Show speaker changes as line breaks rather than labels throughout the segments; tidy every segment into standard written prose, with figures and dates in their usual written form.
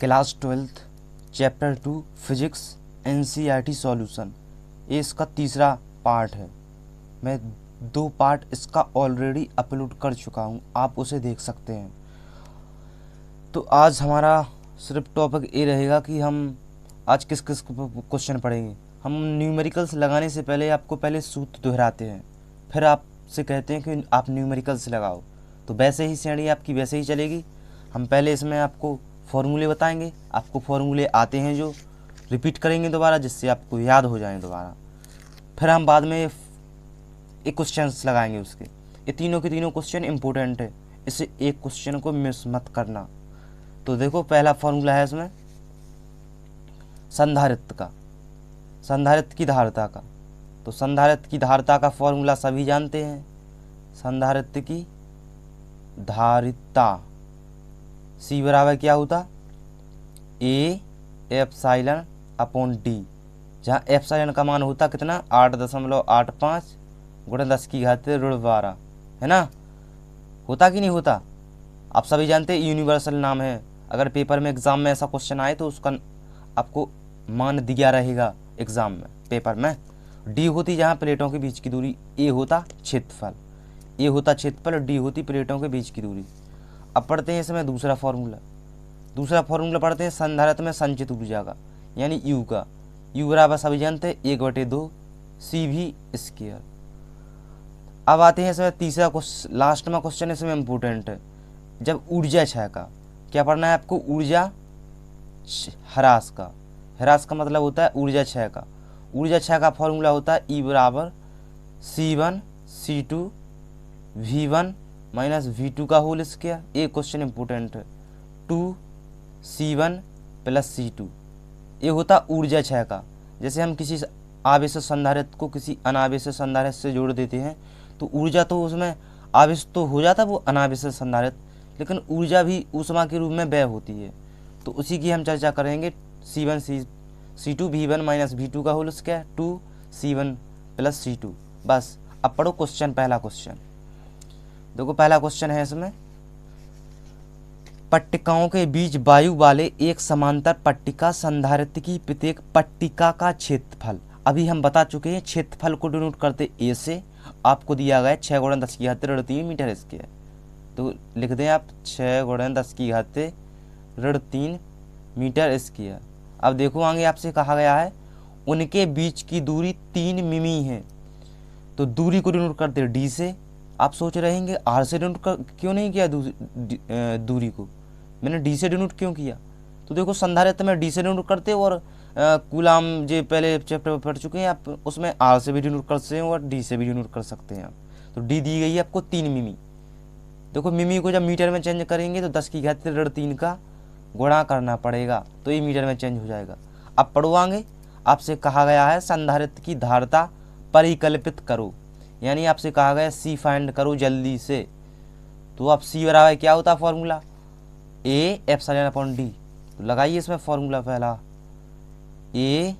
Class 12th chapter 2 physics NCERT solution. ये इसका तीसरा पार्ट है। मैं 2 पार्ट इसका ऑलरेडी अपलोड कर चुका हूँ, आप उसे देख सकते हैं। तो आज हमारा सिर्फ टॉपिक ये रहेगा कि हम आज किस किस क्वेश्चन पढ़ेंगे। हम न्यूमेरिकल्स लगाने से पहले आपको पहले सूत्र दोहराते हैं, फिर आपसे कहते हैं कि आप न्यूमेरिकल्स लगाओ। तो वैसे ही श्रेणी आपकी वैसे ही चलेगी। हम पहले इसमें आपको फॉर्मूले बताएंगे, आपको फॉर्मूले आते हैं जो रिपीट करेंगे दोबारा, जिससे आपको याद हो जाए दोबारा। फिर हम बाद में एक क्वेश्चंस लगाएंगे उसके। ये तीनों के तीनों क्वेश्चन इंपॉर्टेंट है, इसे एक क्वेश्चन को मिस मत करना। तो देखो पहला फॉर्मूला है इसमें संधारित्र का, संधारित्र की धारिता का। तो संधारित्र की धारिता का फॉर्मूला सभी जानते हैं। संधारित्र की धारिता C बराबर क्या होता, ए एप्सिलॉन अपॉन डी, जहाँ एप्सिलॉन का मान होता कितना 8.85 गुणा 10 की घात ऋण 12, है ना। होता कि नहीं होता, आप सभी जानते हैं, यूनिवर्सल नाम है। अगर पेपर में एग्जाम में ऐसा क्वेश्चन आए तो उसका आपको मान दिया रहेगा एग्जाम में पेपर में। डी होती जहाँ प्लेटों के बीच की दूरी, ए होता क्षेत्रफल, ए होता क्षेत्रफल, डी होती प्लेटों के बीच की दूरी। अब पढ़ते हैं इसमें दूसरा फार्मूला पढ़ते हैं संधारित्र में संचित ऊर्जा का, यानी यू का। यू बराबर सभी जानते हैं 1/2 CV²। अब आते हैं इसमें तीसरा लास्ट में क्वेश्चन इसमें इम्पोर्टेंट है। जब ऊर्जा क्षय का क्या पढ़ना है आपको, ऊर्जा ह्रास का। ह्रास का मतलब होता है ऊर्जा क्षय का। ऊर्जा क्षय का फॉर्मूला होता है E बराबर C1C2 V1 माइनस V2 का होल स्क्वायर। एक क्वेश्चन इंपॉर्टेंट है 2C1 प्लस C2। ये होता ऊर्जा क्षय का। जैसे हम किसी आवेश संधारित्र को किसी अनावेश संधारित्र से जोड़ देते हैं तो ऊर्जा तो उसमें आवेश तो हो जाता वो अनावेश संधारित्र, लेकिन ऊर्जा भी ऊष्मा के रूप में व्यय होती है। तो उसी की हम चर्चा करेंगे। C1C2 V1 माइनस V2 का whole square 2C1 plus C2। बस अब पढ़ो क्वेश्चन। पहला क्वेश्चन देखो, पहला क्वेश्चन है इसमें पट्टिकाओं के बीच वायु वाले एक समांतर पट्टिका संधारित्र की प्रत्येक पट्टिका का क्षेत्रफल। अभी हम बता चुके हैं क्षेत्रफल को डिनोट करते ए से। आपको दिया गया 6 × 10 की घात 3 मीटर स्क्वायर। तो लिख दें आप 6 × 10 की घात 3 मीटर स्क्वायर। अब देखो आगे आपसे कहा गया है उनके बीच की दूरी 3 मिमी है। तो दूरी को डिनोट करते डी से। आप सोच रहेंगे आर से डिनोट क्यों नहीं किया दूरी को, मैंने डी से डिनोट क्यों किया। तो देखो संधारित्र में डी से डिनोट करते और कूलाम जो पहले चैप्टर में पढ़ चुके हैं आप, उसमें आर से भी डिनोट कर सकते हैं और डी से भी डिनोट कर सकते हैं आप। तो डी दी गई है आपको 3 मिमी। देखो मिमी को जब मीटर में चेंज करेंगे तो 10 की घात 3 का गुणा करना पड़ेगा, तो ये मीटर में चेंज हो जाएगा। अब पढ़वाएंगे, आपसे कहा गया है संधारित्र की धारिता परिकल्पित करो, यानी आपसे कहा गया सी फाइंड करो जल्दी से। तो आप सी बराबर क्या होता है formula, A epsilon upon D. तो लगाइए इसमें फॉर्मूला पहला ए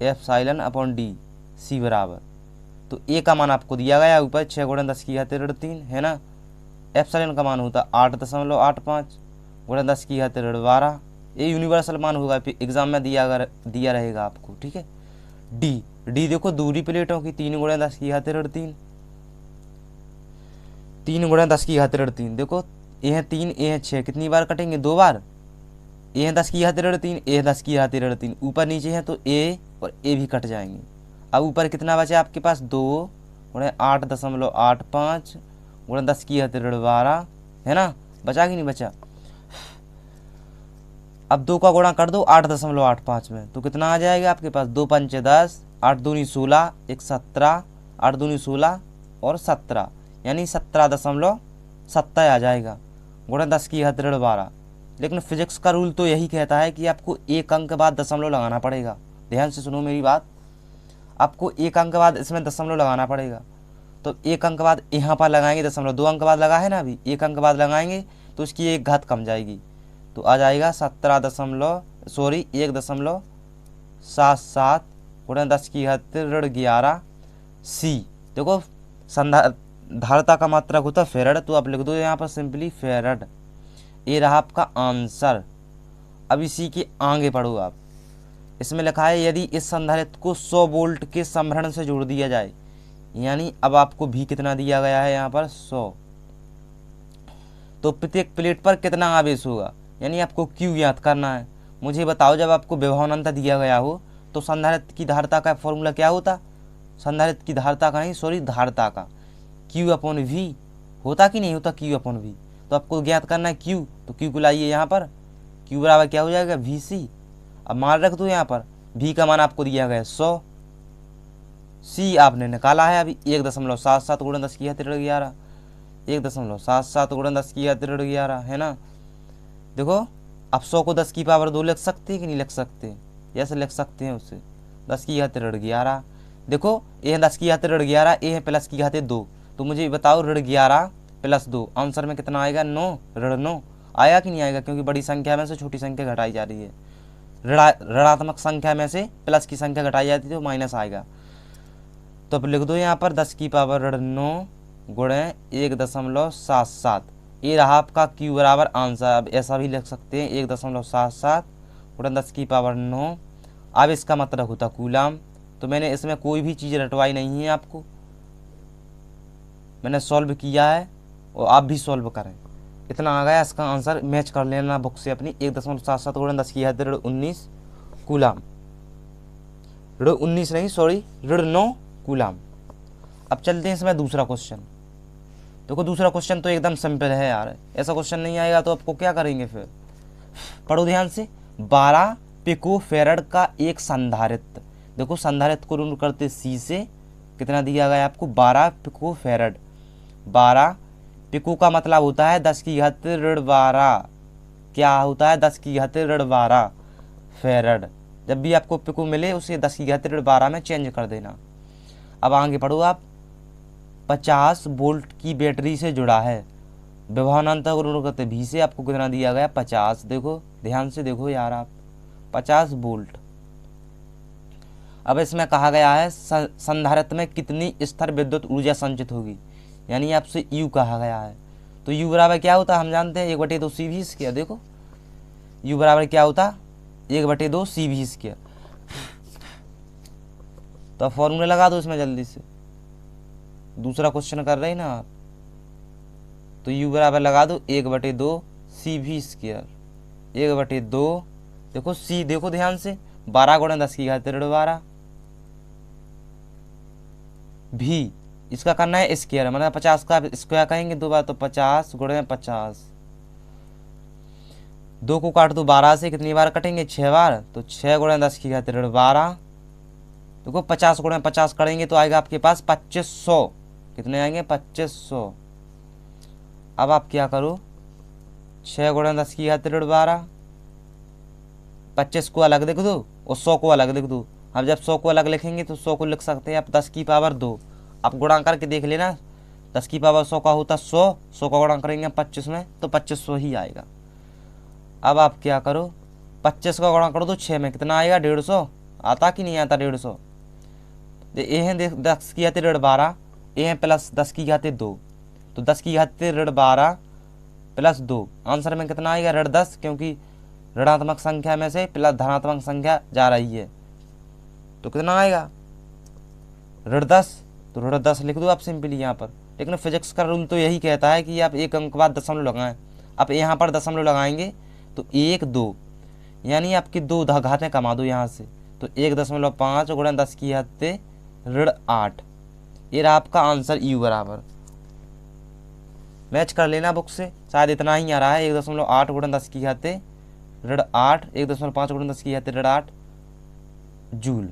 एप्सिलॉन अपॉन डी, सी बराबर। तो ए का मान आपको दिया गया ऊपर 6 × 10 की घात 3, है ना। एप्सिलॉन का मान होता 8.85 × 10 की घात 12। ये यूनिवर्सल मान होगा, एग्जाम में दिया रहेगा आपको, ठीक है। डी देखो दूरी प्लेटों की 3 × 10 की घात 3, 3 × 10 की घात 3। देखो ये है 3, ये है 6, कितनी बार कटेंगे, 2 बार। ये है 10 की घात 3, ये है 10 की घात 3, ऊपर नीचे है तो ए और ए भी कट जाएंगे। अब ऊपर कितना बचा आपके पास, 2 × 8.85 × 10 की घात 12, है ना। बचा कि नहीं बचा। अब 2 का गुणा कर दो 8.85 में, तो कितना आ जाएगा आपके पास, 2 × 5 = 10, 8 × 2 = 16, 1 17, 8 × 2 = 16 और 17, यानी 17.70 आ जाएगा गुणा 10 की घात 12। लेकिन फिजिक्स का रूल तो यही कहता है कि आपको एक अंक बाद दशमलव लगाना पड़ेगा। ध्यान से सुनो मेरी बात, आपको एक अंक बाद इसमें दशमलव लगाना पड़ेगा। तो एक अंक बाद यहाँ पर लगाएंगे दशमलव, 2 अंक बाद लगा है ना, अभी 1 अंक बाद लगाएंगे तो इसकी एक घात कम जाएगी, तो आ जाएगा 1.77 × 10 की घात 11 सी। देखो धारिता का मात्रक होता है फेरड, तो आप लिख दो यहाँ पर सिंपली फेरड। ये रहा आपका आंसर। अब इसी के आगे पढ़ो आप, इसमें लिखा है यदि इस संधारित्र को 100 वोल्ट के संभरण से जोड़ दिया जाए, यानी अब आपको भी कितना दिया गया है यहाँ पर 100, तो प्रत्येक प्लेट पर कितना आवेश होगा, यानी आपको क्यू ज्ञात करना है। मुझे बताओ जब आपको विभवानंतर दिया गया हो तो संधारित्र की धारिता का फॉर्मूला क्या होता, संधारित्र की धारिता का नहीं सॉरी धारिता का Q अपॉन V होता कि नहीं होता, Q अपॉन V। तो आपको ज्ञात करना है Q, तो Q को लाइए यहाँ पर, Q बराबर क्या हो जाएगा VC। अब मान रख दो यहाँ पर V का मान आपको दिया गया 100, C आपने निकाला है अभी 1.77 गुणन 10 की घात 11, 1.77 गुणन 10 की घात 11 है ना। देखो अब 100 को 10 की पावर 2 लिख सकते हैं कि नहीं लिख सकते, ऐसे लिख सकते हैं उससे 10 की घात 11। देखो ये है 10 की घात 11, ये है प्लस की घात 2, तो मुझे बताओ 11 प्लस 2 आंसर में कितना आएगा 9, 9 आया कि नहीं आएगा, क्योंकि बड़ी संख्या में से छोटी संख्या घटाई जा रही है, ऋणात्मक संख्या में से प्लस की संख्या घटाई जाती है तो माइनस आएगा। तो अब लिख दो यहाँ पर 10 की पावर 9 गुणे 1.77, ये रहा आपका Q बराबर आंसर। अब ऐसा भी लिख सकते हैं 1.77 गुणे 10 की पावर 9, अब इसका मतलब होता कूलाम। तो मैंने इसमें कोई भी चीज़ रटवाई नहीं है, आपको मैंने सॉल्व किया है और आप भी सॉल्व करें, इतना आ गया इसका आंसर। मैच कर लेना बुक से अपनी 1.77 गुणे 10 की घात 19 कूलाम, 19 नहीं सॉरी 9 कूलाम। अब चलते हैं इसमें दूसरा क्वेश्चन। देखो दूसरा क्वेश्चन तो एकदम सिंपल है यार, ऐसा क्वेश्चन नहीं आएगा तो आपको क्या करेंगे फिर, पढ़ो ध्यान से। 12 पिको फेरड का एक संधारित्र, देखो संधारित्र को ऋण करते C से कितना दिया गया आपको 12 पिको फेरड। 12 पिको का मतलब होता है 10 की घात 12, क्या होता है 10 की घात 12 फेरड। जब भी आपको पिको मिले उसे 10 की घात 12 में चेंज कर देना। अब आगे पढ़ो आप, 50 वोल्ट की बैटरी से जुड़ा है, विभवानंतर को ऋण करते V से आपको कितना दिया गया 50। देखो ध्यान से देखो यार आप 50 वोल्ट। अब इसमें कहा गया है संधारित्र में कितनी स्थिर विद्युत ऊर्जा संचित होगी, यानी आपसे U कहा गया है। तो U बराबर क्या होता है हम जानते हैं 1/2 CV स्क्वायर। देखो U बराबर क्या होता 1/2 CV स्क्वायर। तो फॉर्मूला लगा दो इसमें जल्दी से, दूसरा क्वेश्चन कर रहे हैं ना आप, तो U बराबर लगा दो 1/2 CV स्क्वायर, 1/2 देखो C देखो ध्यान से 12 गुणे 10 की घात 12 भी इसका करना है स्क्वायर, मतलब 50 का स्क्वायर कहेंगे 2 बार, तो 50 गुणे 50, 2 को काट दो 12 से, कितनी बार कटेंगे 6 बार, तो 6 गुणे 10 की घात 12। देखो 50 गुणे 50 करेंगे तो आएगा आपके पास 2500, कितने आएंगे 2500। अब आप क्या करो 6 गुणे 10 की घात 12, 25 को अलग लिख दो और 100 को अलग लिख दो। अब जब 100 को अलग लिखेंगे तो 100 को लिख सकते हैं आप 10 की पावर 2, आप गुणा करके देख लेना 10 की पावर 100 का होता 100 का गुणा करेंगे 25 में तो 2500 ही आएगा। अब आप क्या करो 25 का गुणा कर दो 6 में, कितना आएगा 150, आता कि नहीं आता 150। ये है 10 की घात 12, ये है प्लस 10 की घात 2, तो 10 की घात 12 प्लस 2 आंसर में कितना आएगा 10, क्योंकि ऋणात्मक संख्या में से प्लस धनात्मक संख्या जा रही है तो कितना आएगा 10, तो 10 लिख दो आप सिंपली यहाँ पर। लेकिन फिजिक्स का रूल तो यही कहता है कि आप एक अंक बाद दशमलव लगाएं, आप यहाँ पर दशमलव लगाएंगे तो 1 2 यानी आपकी 2 घातें कमा दो यहाँ से, तो 1.5 गुणा 10 की घात 8, ये रहा आपका आंसर U बराबर। मैच कर लेना बुक से, शायद इतना ही आ रहा है 1.8 गुणा 10 की घात 8, 1.5 गुणा 10 की घात 8 जूल।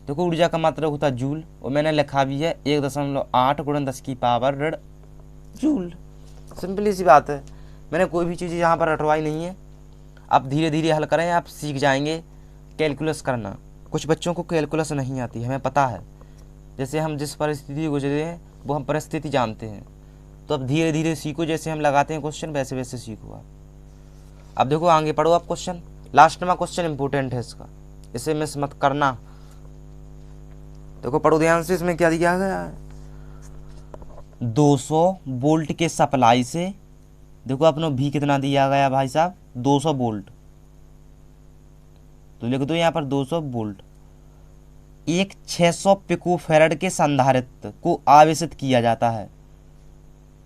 देखो ऊर्जा का मात्रा होता है जूल और मैंने लिखा भी है 1.8 गुणा 10 की पावर जूल। सिंपली सी बात है, मैंने कोई भी चीज़ यहाँ पर रटवाई नहीं है। आप धीरे धीरे हल करें, आप सीख जाएंगे कैलकुलस करना। कुछ बच्चों को कैलकुलस नहीं आती, हमें पता है, जैसे हम जिस परिस्थिति गुजरे हैं वो हम परिस्थिति जानते हैं, तो अब धीरे धीरे सीखो, जैसे हम लगाते हैं क्वेश्चन वैसे वैसे सीखो आप। अब देखो आगे पढ़ो आप क्वेश्चन, लास्ट में क्वेश्चन इंपॉर्टेंट है इसका, इसे मिस मत करना। देखो पढ़ो ध्यान से, इसमें क्या दिया गया है 200 वोल्ट के सप्लाई से, देखो अपना भी कितना दिया गया भाई साहब 200 वोल्ट, तो लिख दो यहाँ पर 200 वोल्ट। एक 600 पिकोफैराड के संधारित्र को आवेशित किया जाता है।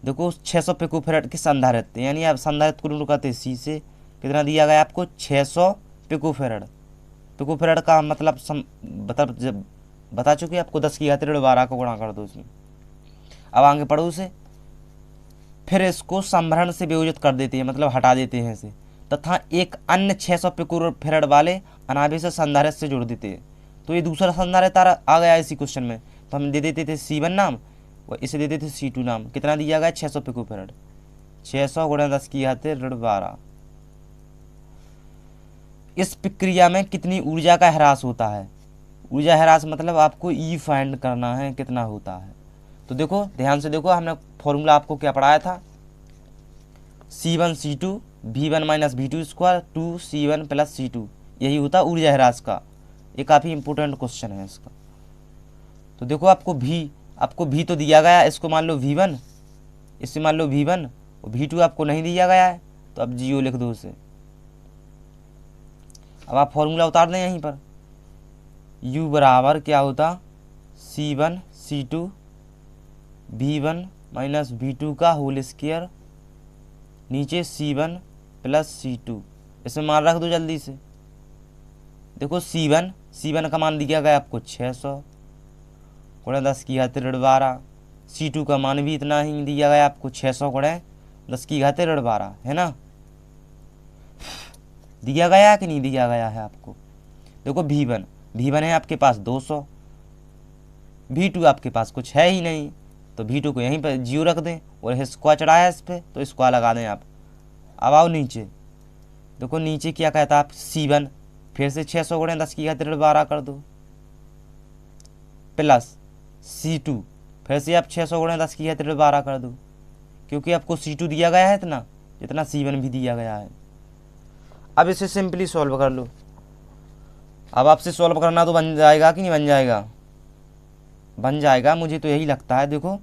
देखो 600 पिकोफैराड के संधारित्र, यानी आप संधारित्र को ढूंढ करते सी से कितना दिया गया आपको 600 पिकोफैराड। पिकोफैराड का मतलब बता चुके आपको 10 की घात 12 को गुणा कर दो इसमें। अब आगे पढ़ो उसे, फिर इसको संभरण से वियोजित कर देते हैं, मतलब हटा देते हैं इसे, तथा एक अन्य 600 पिकोफैराड वाले अनावेशित संधारित्र से जोड़ देते हैं। तो ये दूसरा संधारित्र आ गया इसी क्वेश्चन में, तो हम दे देते थे C1 नाम और इसे दे देते थे C2 नाम। कितना दिया गया 600 पिकोफैराड, 600 गुणा 10 की घात 12। इस प्रक्रिया में कितनी ऊर्जा का ह्रास होता है? ऊर्जा ह्रास मतलब आपको ई फाइंड करना है कितना होता है। तो देखो ध्यान से देखो, हमने फॉर्मूला आपको क्या पढ़ाया था, C1 C2 V1 minus V2 square 2C1 plus C2, यही होता ऊर्जा ह्रास का। ये काफ़ी इंपॉर्टेंट क्वेश्चन है इसका। तो देखो आपको V तो दिया गया, इसको मान लो V1, इससे मान लो V1 और V2 आपको नहीं दिया गया है, तो अब 0 लिख दो उसे। अब आप फॉर्मूला उतार दें यहीं पर, U बराबर क्या होता C1 C2 V1 minus V2 का होल स्क्वायर नीचे C1 प्लस C2, इसमें मान रख दो जल्दी से। देखो C1 का मान दिया गया आपको 600 गुणा 10 की घात 12। C2 का मान भी इतना ही दिया गया आपको 600 गुणा 10 की घात 12, है ना। दिया गया कि नहीं दिया गया है आपको? देखो V1 है आपके पास 200, V2 आपके पास कुछ है ही नहीं, तो V2 को यहीं पर 0 रख दें और स्क्वायर चढ़ाया इस पर, तो स्क्वायर लगा दें आप। अब आओ नीचे, देखो नीचे क्या कहता है आप C1 फिर से 600 गुणा 10 की घात 12 कर दो, प्लस C2 फिर से आप 600 गुणा 10 की घात 12 कर दो, क्योंकि आपको C2 दिया गया है इतना जितना C1 भी दिया गया है। अब इसे सिंपली सॉल्व कर लो। अब आपसे सॉल्व करना तो बन जाएगा कि नहीं बन जाएगा? बन जाएगा, मुझे तो यही लगता है। देखो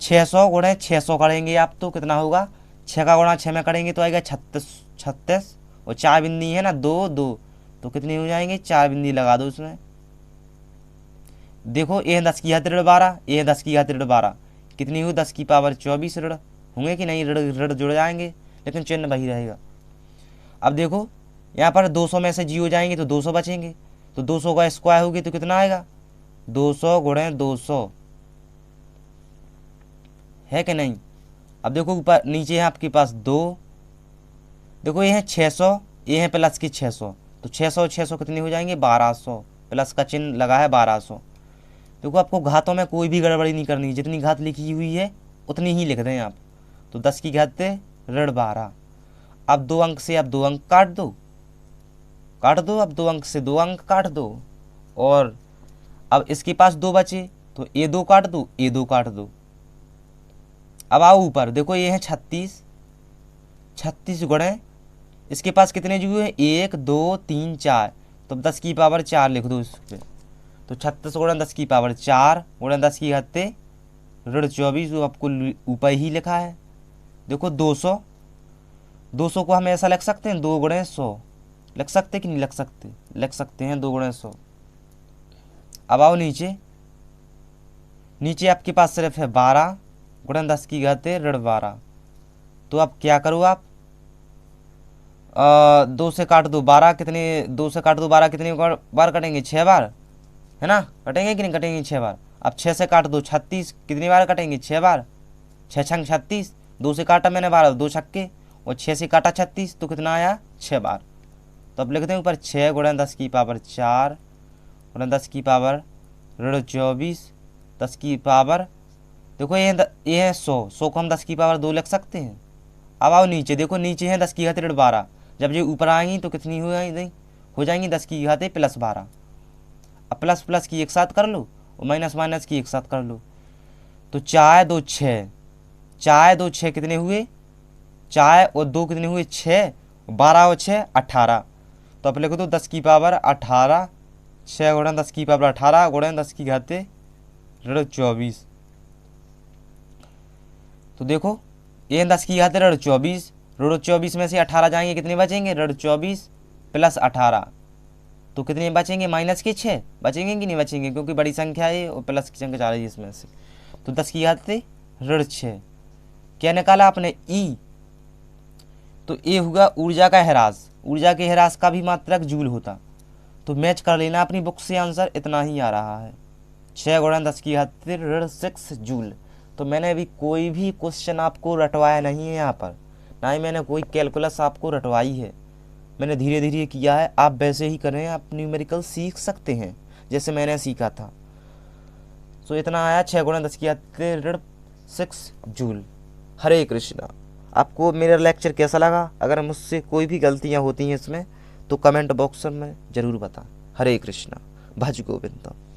600 गुणा 600 करेंगे आप तो कितना होगा, 6 का गुणा 6 में करेंगे तो आएगा 36 और 4 बिंदी है ना 2 2, तो कितनी हो जाएंगे 4 बिंदी लगा दो उसमें। देखो ये 10 की घात 12, ये 10 की घात 12 कितनी हुई 10 की पावर 24 ऋण होंगे कि नहीं, ऋण जुड़ जाएंगे लेकिन चिन्ह वही रहेगा। अब देखो यहाँ पर 200 में से 0 जाएंगे तो 200 बचेंगे, तो 200 का स्क्वायर होगी तो कितना आएगा 200 गुणा 200, है कि नहीं। अब देखो ऊपर नीचे है आपके पास 2, देखो ये है 600, ये है प्लस की 600, तो 600 600 कितनी हो जाएंगे 1200, प्लस का चिन्ह लगा है 1200। देखो आपको घातों में कोई भी गड़बड़ी नहीं करनी, जितनी घात लिखी हुई है उतनी ही लिख दें आप। तो 10 की घात 12। अब 2 अंक से आप 2 अंक काट दो, अब 2 अंक से 2 अंक काट दो, और अब इसके पास 2 बचे तो ये 2 काट दो, ये 2 काट दो। अब आओ ऊपर, देखो ये है 36 गुणे इसके पास कितने जीरो है 1 2 3 4, तो 10 की पावर 4 लिख दो इस पर। तो 36 गुणा 10 की पावर 4 गुणा 10 की घात ऋण 24, वो आपको ऊपर ही लिखा है। देखो 200 को हम ऐसा लिख सकते हैं 2 गुणे 100, लिख सकते कि नहीं लिख सकते, लिख सकते हैं 2 गुणे 100। अब आओ नीचे आपके पास सिर्फ है 12 गुणा 10 की घात ऋण 12, तो अब क्या करो आप 2 से काट दो 12, कितने 2 से काट दो 12 कितने बार कटेंगे 6 बार, है ना, कटेंगे कि नहीं कटेंगे 6 बार। अब 6 से काट दो 36, कितनी बार कटेंगे 6 बार, 6 छंग 36, 2 से काटा मैंने 12 2 छक्के, और 6 से काटा 36 तो कितना आया 6 बार। तो अब लिखते हैं ऊपर 6 गुणा 10 की पावर 4 गुणा 10 की पावर ऋण 24 10 की पावर, देखो ये है 100 को हम 10 की पावर 2 लिख सकते हैं। अब आओ नीचे, देखो नीचे है 10 की घात ऋण 12, जब ये ऊपर आएंगी तो कितनी हो जाएंगी 10 की घात प्लस 12। अब प्लस प्लस की एक साथ कर लो और माइनस माइनस की एक साथ कर लो, तो 4 2 6, 4 2 6 कितने हुए 4 और 2 कितने हुए 6, 12 और 6 18। तो अब लिखो तो 10 की पावर 18, 6 गुणा 10 की पावर 18 गुणा 10 की घात ऋण 24। तो देखो ये 10 की घात ऋण 24 में से 18 जाएंगे कितने बचेंगे ऋण 24 प्लस 18, तो कितने बचेंगे, माइनस के 6 बचेंगे कि नहीं बचेंगे, क्योंकि बड़ी संख्या है और प्लस की संख्या जा रही है इसमें से। तो 10 की घात ऋण 6। क्या निकाला आपने, ई। तो ये हुआ ऊर्जा का ह्रास, ऊर्जा के ह्रास का भी मात्रक जूल होता। तो मैच कर लेना अपनी बुक से, आंसर इतना ही आ रहा है, 6 गुणा 10 की घात ऋण 6 जूल। तो मैंने अभी कोई भी क्वेश्चन आपको रटवाया नहीं है यहाँ पर, ना ही मैंने कोई कैलकुलस आपको रटवाई है, मैंने धीरे धीरे किया है। आप वैसे ही करें, आप न्यूमेरिकल सीख सकते हैं जैसे मैंने सीखा था। सो इतना आया, 6 गुणा 10 की घात ऋण 6 जूल। हरे कृष्णा। आपको मेरा लेक्चर कैसा लगा? अगर मुझसे कोई भी गलतियाँ होती हैं इसमें तो कमेंट बॉक्स में ज़रूर बताएं। हरे कृष्णा। भज गोविंदम।